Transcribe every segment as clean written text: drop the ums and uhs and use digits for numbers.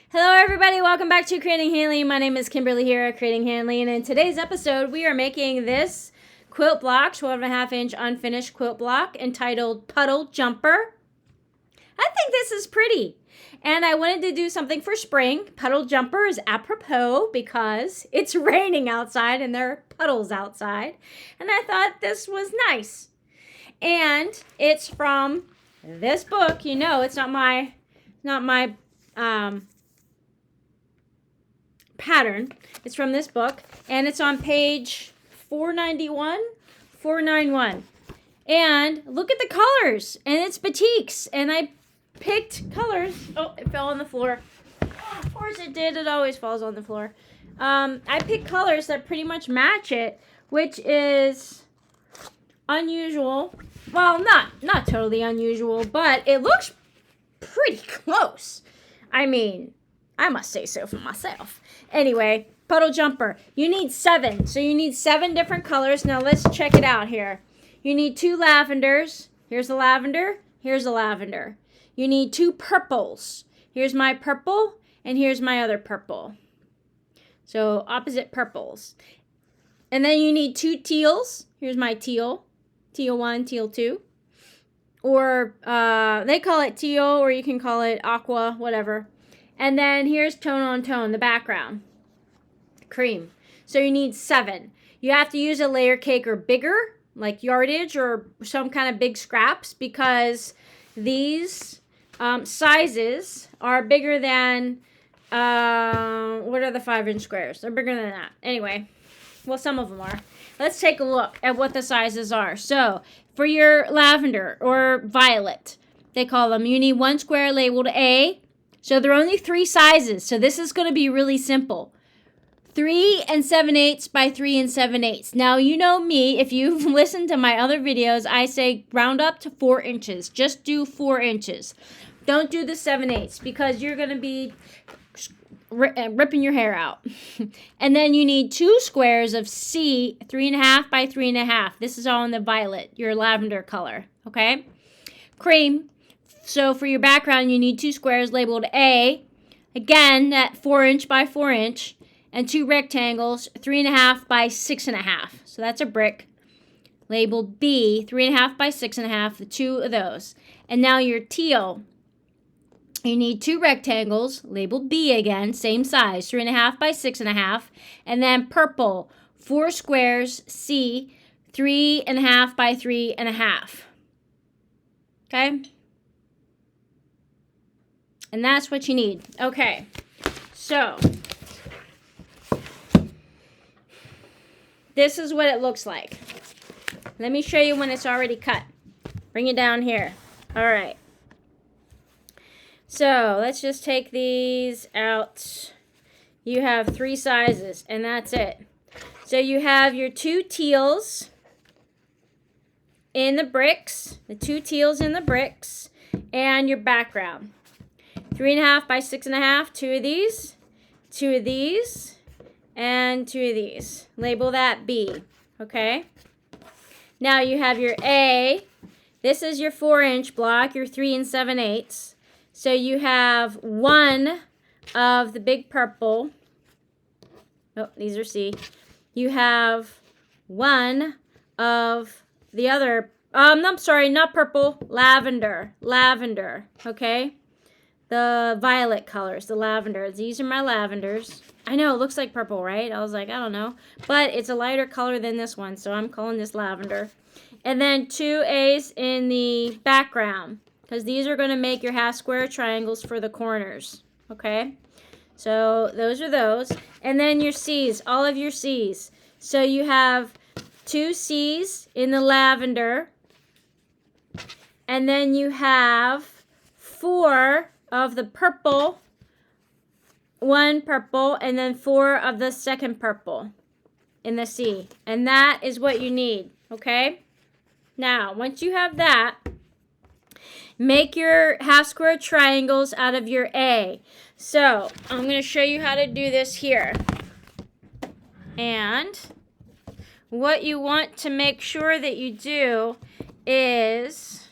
Hello everybody, welcome back to Creating Handling. My name is Kimberly here at Creating Handling, and in today's episode we are making this quilt block, 12.5 inch unfinished quilt block entitled Puddle Jumper. I think this is pretty, and I wanted to do something for spring. Puddle Jumper is apropos because it's raining outside and there are puddles outside, and I thought this was nice. And it's from this book. You know, it's not my pattern. It's from this book, and it's on page 491. And look at the colors, and it's batiks, and I picked colors. Oh, it fell on the floor. Of course it did. It always falls on the floor. I picked colors that pretty much match it, which is unusual. Well, not totally unusual, but it looks pretty close. I mean, I must say so for myself. Anyway, Puddle Jumper. You need 7. So you need 7 different colors. Now let's check it out here. You need 2 lavenders. Here's a lavender. Here's a lavender. You need 2 purples. Here's my purple, and here's my other purple. So opposite purples. And then you need 2 teals. Here's my teal. Teal 1, teal 2. Or they call it teal, or you can call it aqua, whatever. And then here's tone on tone, the background. Cream. So you need 7. You have to use a layer cake or bigger, like yardage or some kind of big scraps, because these sizes are bigger than, what are the 5-inch squares? They're bigger than that. Anyway, well, some of them are. Let's take a look at what the sizes are. So for your lavender or violet, they call them, you need 1 square labeled A. So there are only 3 sizes, so this is going to be really simple. 3 7/8 by 3 7/8. Now, you know me, if you've listened to my other videos, I say round up to 4 inches. Just do 4 inches. Don't do the 7/8 because you're going to be ripping your hair out. And then you need 2 squares of C, 3.5 by 3.5. This is all in the violet, your lavender color, okay? Cream. So for your background, you need 2 squares labeled A. Again, that 4-inch by 4-inch. And 2 rectangles, 3.5 by 6.5. So that's a brick. Labeled B, 3.5 by 6.5, the 2 of those. And now your teal. You need 2 rectangles, labeled B again, same size, 3.5 by 6.5. And then purple, 4 squares, C, 3.5 by 3.5. Okay? And that's what you need. Okay, so this is what it looks like. Let me show you when it's already cut. Bring it down here. All right. So let's just take these out. You have 3 sizes, and that's it. So you have your 2 teals in the bricks, the 2 teals in the bricks, and your background. 3.5 by 6.5, 2 of these, 2 of these, and 2 of these. Label that B, okay? Now you have your A. This is your 4-inch block, your 3 7/8. So you have 1 of the big purple. Oh, these are C. You have 1 of the other, I'm sorry, not purple, lavender, okay? The violet colors, the lavender. These are my lavenders. I know, it looks like purple, right? I was like, I don't know. But it's a lighter color than this one, so I'm calling this lavender. And then 2 A's in the background, because these are going to make your half square triangles for the corners, okay? So those are those. And then your C's, all of your C's. So you have 2 C's in the lavender, and then you have 4 of the purple, 1 purple, and then 4 of the second purple in the C. And that is what you need, okay? Now, once you have that, make your half square triangles out of your A. So, I'm going to show you how to do this here. And what you want to make sure that you do is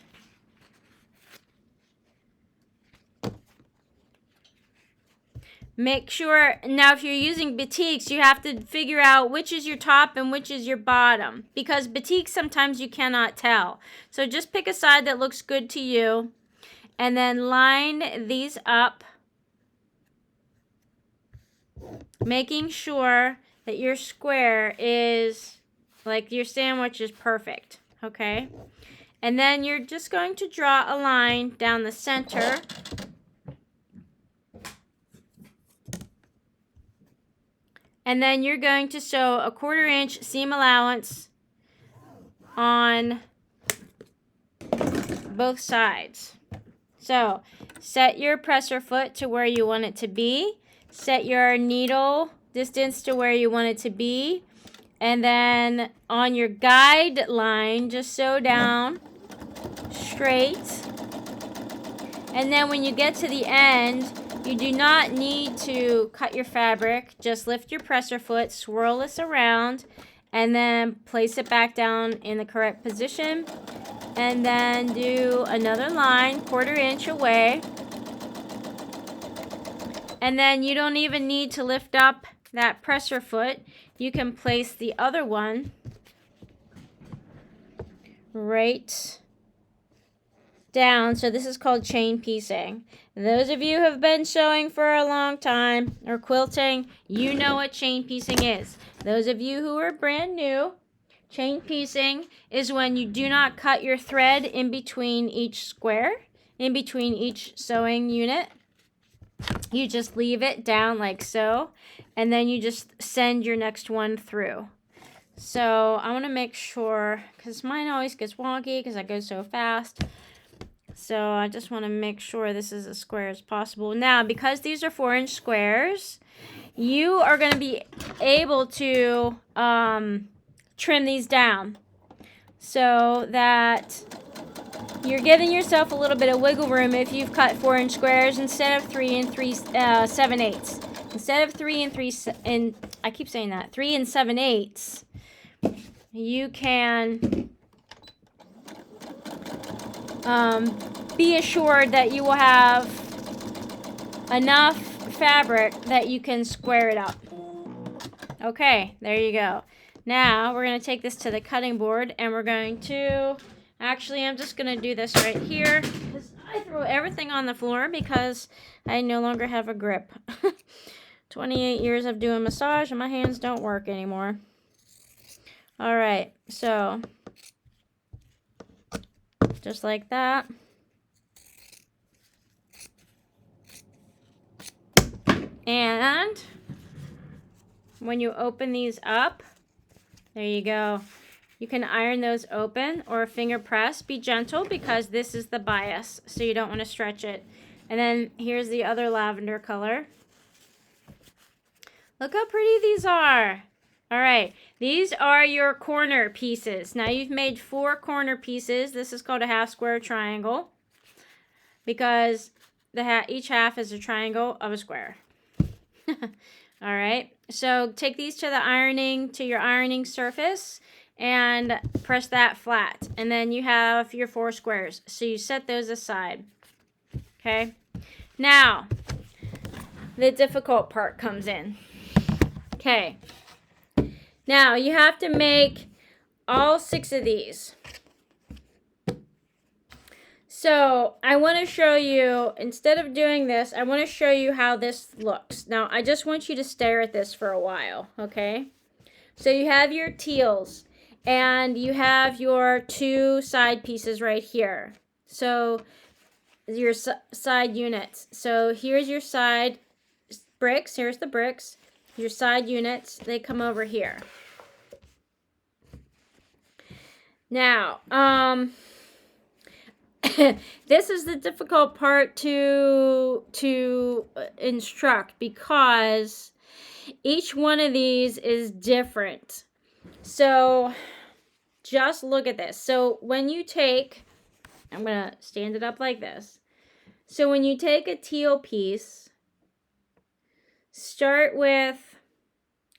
Make sure, now if you're using batiks, you have to figure out which is your top and which is your bottom. Because batiks, sometimes you cannot tell. So just pick a side that looks good to you. And then line these up. Making sure that your square is, like your sandwich is perfect. Okay? And then you're just going to draw a line down the center. And then you're going to sew a 1/4 inch seam allowance on both sides. So set your presser foot to where you want it to be. Set your needle distance to where you want it to be. And then on your guide line, just sew down straight. And then when you get to the end, you do not need to cut your fabric. Just lift your presser foot, swirl this around, and then place it back down in the correct position. And then do another line 1/4 inch away. And then you don't even need to lift up that presser foot. You can place the other one right down. So this is called chain piecing. Those of you who have been sewing for a long time or quilting, you know what chain piecing is. Those of you who are brand new, chain piecing is when you do not cut your thread in between each square, in between each sewing unit. You just leave it down like so, and then you just send your next one through. So I want to make sure, because mine always gets wonky because I go so fast. So I just want to make sure this is as square as possible. Now, because these are 4-inch squares, you are going to be able to trim these down so that you're giving yourself a little bit of wiggle room if you've cut 4-inch squares instead of 3 and 7/8. Instead of 3 and 7/8, you can be assured that you will have enough fabric that you can square it up. Okay, there you go. Now we're going to take this to the cutting board, and we're going to, actually I'm just going to do this right here because I throw everything on the floor because I no longer have a grip. 28 years of doing massage and my hands don't work anymore. All right, so just like that. And when you open these up, there you go. You can iron those open or finger press. Be gentle because this is the bias, so you don't want to stretch it. And then here's the other lavender color. Look how pretty these are. All right, these are your corner pieces. Now you've made 4 corner pieces. This is called a half square triangle because each half is a triangle of a square. All right, so take these to your ironing surface and press that flat. And then you have your 4 squares. So you set those aside. Okay, now the difficult part comes in. Okay, now you have to make all 6 of these. So I want to show you, instead of doing this, I want to show you how this looks. Now I just want you to stare at this for a while, okay? So you have your teals and you have your 2 side pieces right here. So your side units. So here's your side bricks, here's the bricks. Your side units, they come over here. Now, this is the difficult part to instruct because each one of these is different. So just look at this. So when you take, I'm going to stand it up like this. So when you take a teal piece, start with,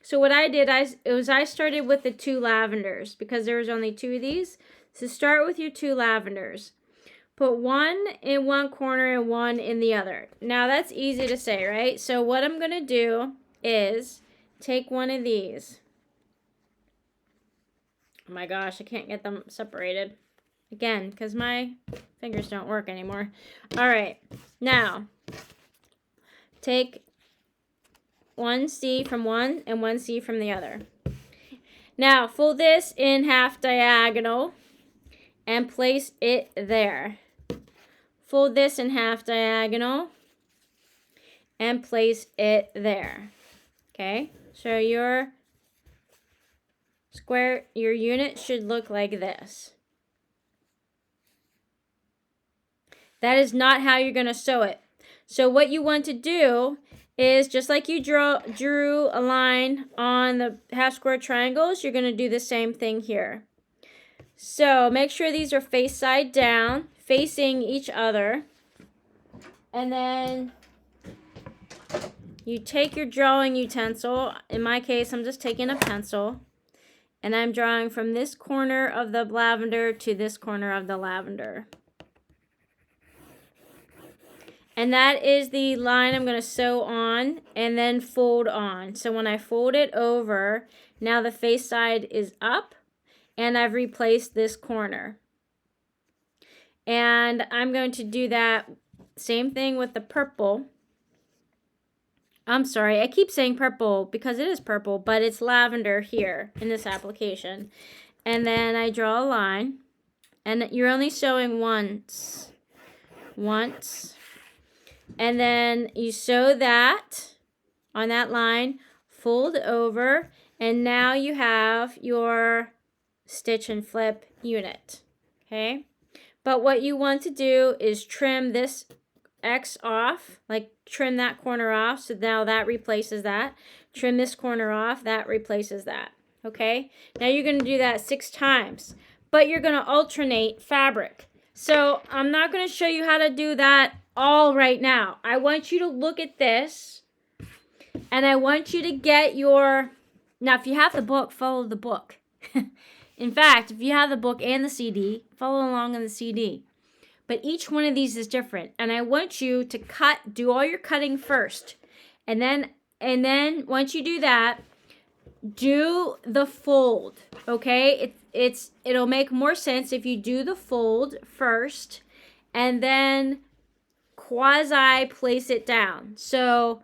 so what I did, I started with the 2 lavenders because there was only 2 of these. So start with your 2 lavenders. put one in one corner and one in the other. Now that's easy to say, right? So what I'm going to do is take one of these. Oh my gosh, I can't get them separated. Again, because my fingers don't work anymore. All right, now take one C from one and one C from the other. Now fold this in half diagonal and place it there. Fold this in half diagonal and place it there. Okay, so your square, your unit should look like this. That is not how you're going to sew it. So what you want to do is, just like you drew a line on the half square triangles, you're going to do the same thing here. So make sure these are face side down, facing each other. And then you take your drawing utensil. In my case, I'm just taking a pencil. And I'm drawing from this corner of the lavender to this corner of the lavender. And that is the line I'm going to sew on and then fold on. So when I fold it over, now the face side is up and I've replaced this corner. And I'm going to do that same thing with the purple. I'm sorry, I keep saying purple because it is purple, but it's lavender here in this application. And then I draw a line, and you're only sewing once. And then you sew that on that line, fold over, and now you have your stitch and flip unit, okay? But what you want to do is trim this X off, like trim that corner off, so now that replaces that. Trim this corner off, that replaces that, okay? Now you're going to do that 6 times, but you're going to alternate fabric. So I'm not going to show you how to do that all right now. I want you to look at this, and I want you to get your, now if you have the book, follow the book. In fact, if you have the book and the CD, follow along in the CD. But each one of these is different, and I want you to do all your cutting first. And then once you do that, do the fold, okay? It'll make more sense if you do the fold first and then quasi place it down. So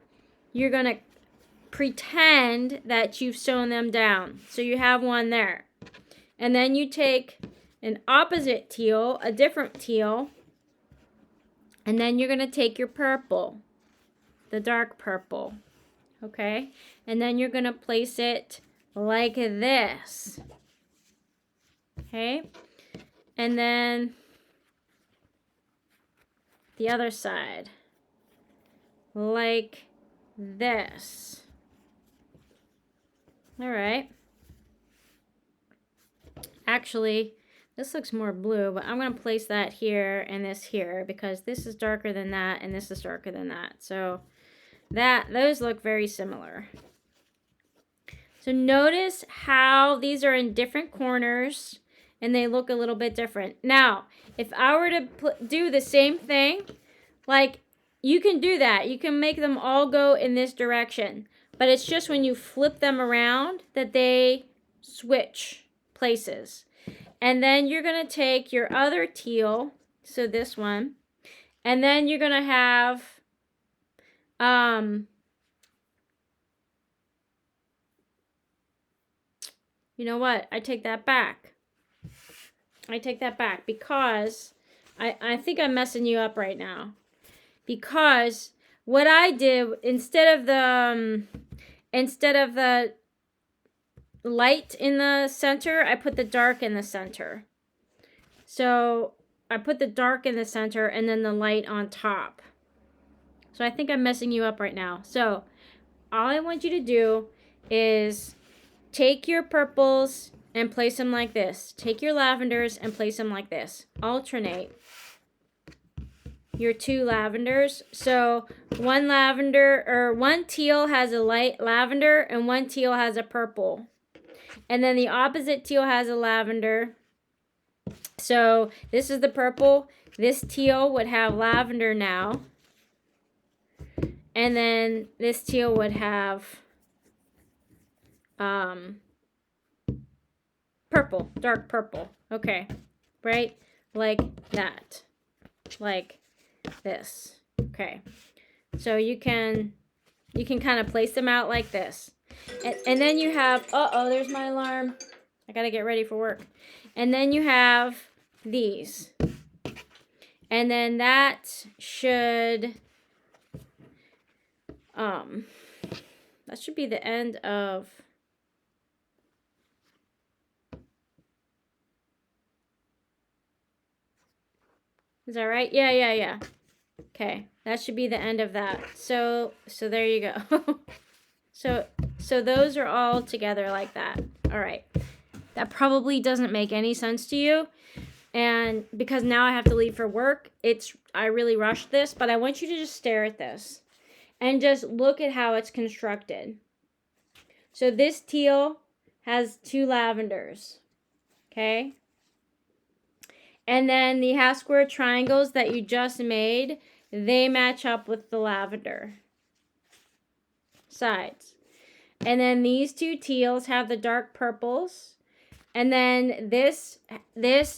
you're going to pretend that you've sewn them down. So you have one there. And then you take an opposite teal, a different teal, and then you're going to take your purple, the dark purple, okay? And then you're going to place it like this, okay? And then the other side, like this. All right. Actually, this looks more blue, but I'm going to place that here and this here because this is darker than that and this is darker than that. So those look very similar. So notice how these are in different corners and they look a little bit different. Now, if I were to do the same thing, like you can do that. You can make them all go in this direction, but it's just when you flip them around that they switch places. And then you're going to take your other teal, so this one, and then you're going to have, you know what? I take that back. I take that back because I think I'm messing you up right now. Because what I did, instead of the light in the center, I put the dark in the center. So I put the dark in the center and then the light on top. So I think I'm messing you up right now. So all I want you to do is take your purples and place them like this. Take your lavenders and place them like this. Alternate your 2 lavenders. So one teal has a light lavender and one teal has a purple. And then the opposite teal has a lavender. So this is the purple. This teal would have lavender now. And then this teal would have purple, dark purple. Okay, right? Like that. Like this. Okay. So you can kind of place them out like this. And then you have, uh-oh, there's my alarm. I gotta get ready for work. And then you have these. And then that should be the end of Is that right? Yeah. Okay, that should be the end of that. So there you go. so those are all together like that. All right. That probably doesn't make any sense to you. And because now I have to leave for work, I really rushed this, but I want you to just stare at this and just look at how it's constructed. So this teal has 2 lavenders. Okay? And then the half square triangles that you just made, they match up with the lavender sides. And then these 2 teals have the dark purples. And then this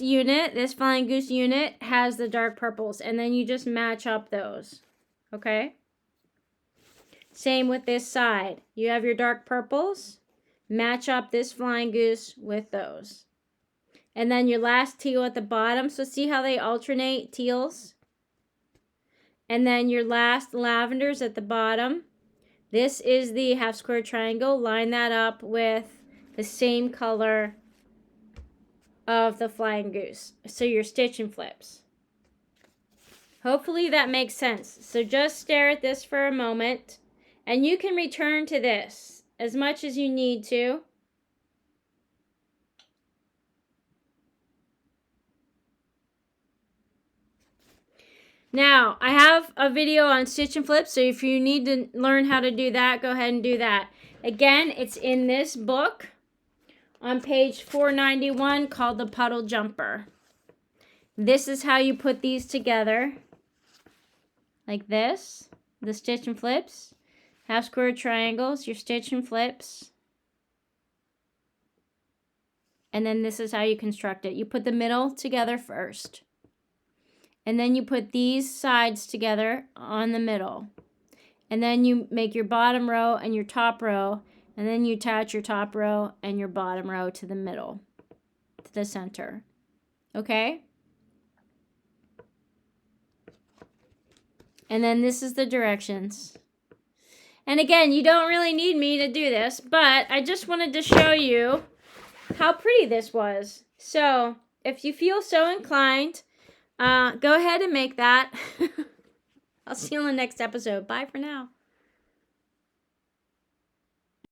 unit, this flying goose unit, has the dark purples. And then you just match up those. Okay? Same with this side. You have your dark purples. Match up this flying goose with those. And then your last teal at the bottom. So see how they alternate teals? And then your last lavenders at the bottom. This is the half square triangle. Line that up with the same color of the flying goose. So your stitch and flips. Hopefully that makes sense. So just stare at this for a moment. And you can return to this as much as you need to. Now, I have a video on stitch and flip, so if you need to learn how to do that, go ahead and do that. Again, it's in this book on page 491 called the Puddle Jumper. This is how you put these together. Like this, the stitch and flips. Half square triangles, your stitch and flips. And then this is how you construct it. You put the middle together first. And then you put these sides together on the middle. And then you make your bottom row and your top row. And then you attach your top row and your bottom row to the middle, to the center. Okay? And then this is the directions. And again, you don't really need me to do this, but I just wanted to show you how pretty this was. So, if you feel so inclined, go ahead and make that. I'll see you on the next episode. Bye for now.